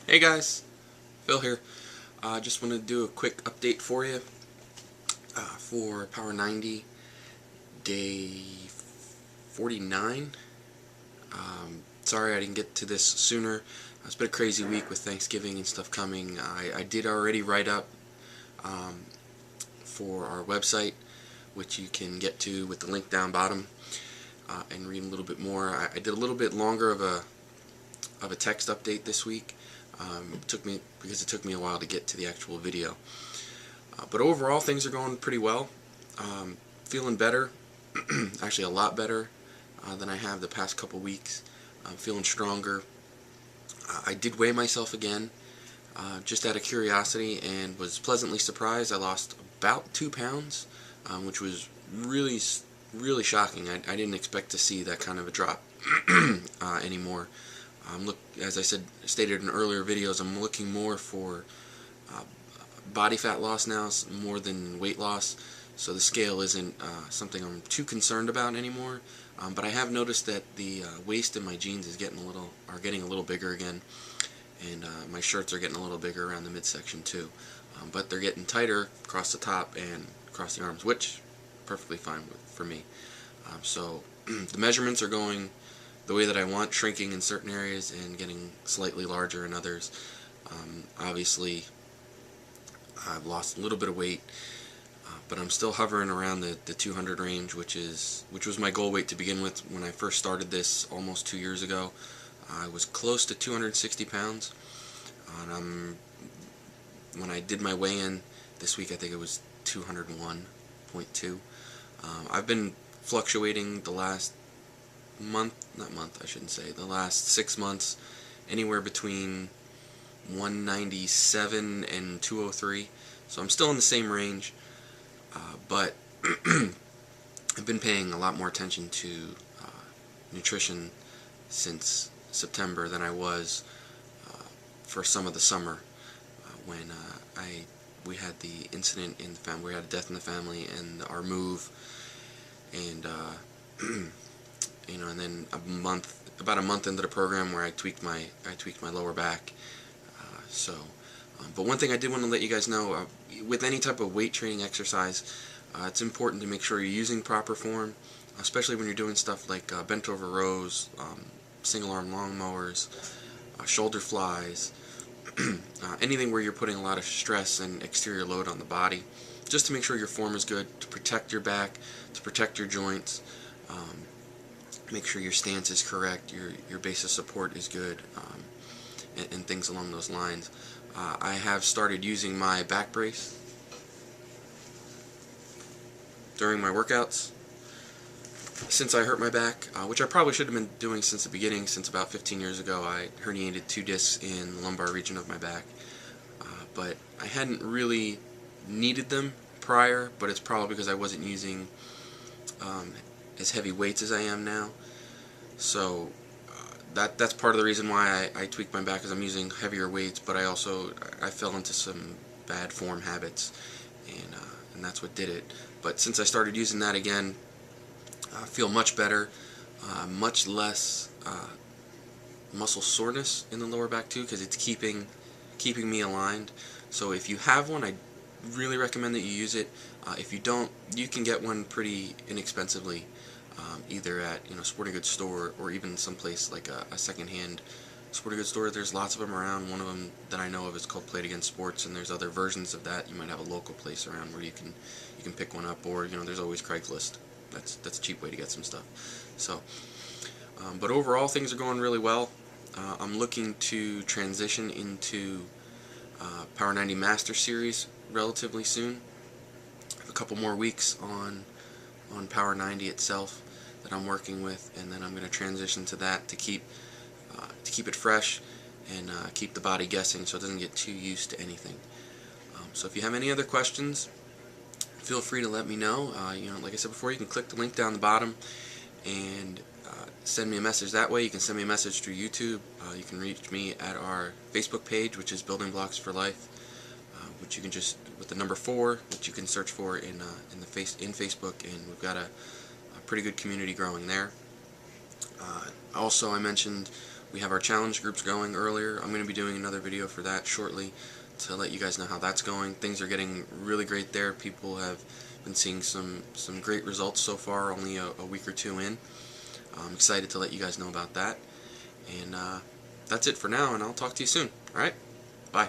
Hey guys, Phil here. Just want to do a quick update for you for Power 90 day 49. Sorry I didn't get to this sooner. It's been a crazy week with Thanksgiving and stuff coming. I did already write up um, for our website, which you can get to with the link down bottom and read a little bit more. I did a little bit longer of a text update this week. It took me a while to get to the actual video. But overall, things are going pretty well. Feeling better, actually a lot better than I have the past couple weeks. Feeling stronger. I did weigh myself again, just out of curiosity, and was pleasantly surprised. I lost about 2 pounds, which was really shocking. I didn't expect to see that kind of a drop anymore. As I stated in earlier videos, I'm looking more for body fat loss now more than weight loss. So the scale isn't something I'm too concerned about anymore. But I have noticed that the waist in my jeans is getting a little bigger again, and my shirts are getting a little bigger around the midsection too. But they're getting tighter across the top and across the arms, which perfectly fine for me. So the measurements are going the way that I want, shrinking in certain areas and getting slightly larger in others. Obviously, I've lost a little bit of weight, but I'm still hovering around the 200 range, which was my goal weight to begin with when I first started this almost 2 years ago. I was close to 260 pounds, and when I did my weigh-in this week, I think it was 201.2. I've been fluctuating the last the last 6 months, anywhere between 197 and 203. So I'm still in the same range, but I've been paying a lot more attention to nutrition since September than I was for some of the summer when we had the incident in the family. We had a death in the family and our move, and and then about a month into the program, where I tweaked my lower back. But one thing I did want to let you guys know, with any type of weight training exercise, it's important to make sure you're using proper form, especially when you're doing stuff like bent over rows, single arm lawn mowers, shoulder flies, anything where you're putting a lot of stress and exterior load on the body, just to make sure your form is good, to protect your back, to protect your joints. Make sure your stance is correct, your base of support is good, and things along those lines. I have started using my back brace during my workouts since I hurt my back, which I probably should have been doing since the beginning. Since about 15 years ago, I herniated 2 discs in the lumbar region of my back, but I hadn't really needed them prior, but it's probably because I wasn't using as heavy weights as I am now. So that's part of the reason why I tweaked my back, is I'm using heavier weights, but I fell into some bad form habits, and that's what did it. But since I started using that again, I feel much better, much less muscle soreness in the lower back too, because it's keeping me aligned. So if you have one, I really recommend that you use it. If you don't, you can get one pretty inexpensively, either at sporting goods store, or even someplace like a secondhand sporting goods store. There's lots of them around. One of them that I know of is called Play It Again Sports, and there's other versions of that. You might have a local place around where you can pick one up, or there's always Craigslist. That's a cheap way to get some stuff. So, but overall, things are going really well. I'm looking to transition into Power 90 Master Series relatively soon. I have a couple more weeks on Power 90 itself that I'm working with, and then I'm going to transition to that to keep it fresh and keep the body guessing, so it doesn't get too used to anything. So if you have any other questions, feel free to let me know. Like I said before, you can click the link down the bottom and send me a message that way. You can send me a message through YouTube. You can reach me at our Facebook page, which is Building Blocks for Life, which you can just, with the number 4, which you can search for in Facebook, and we've got a pretty good community growing there. Also, I mentioned We have our challenge groups going earlier. I'm going to be doing another video for that shortly to let you guys know how that's going. Things are getting really great there. People have been seeing some great results so far, only a week or two in. I'm excited to let you guys know about that. And that's it for now, and I'll talk to you soon. Alright? Bye.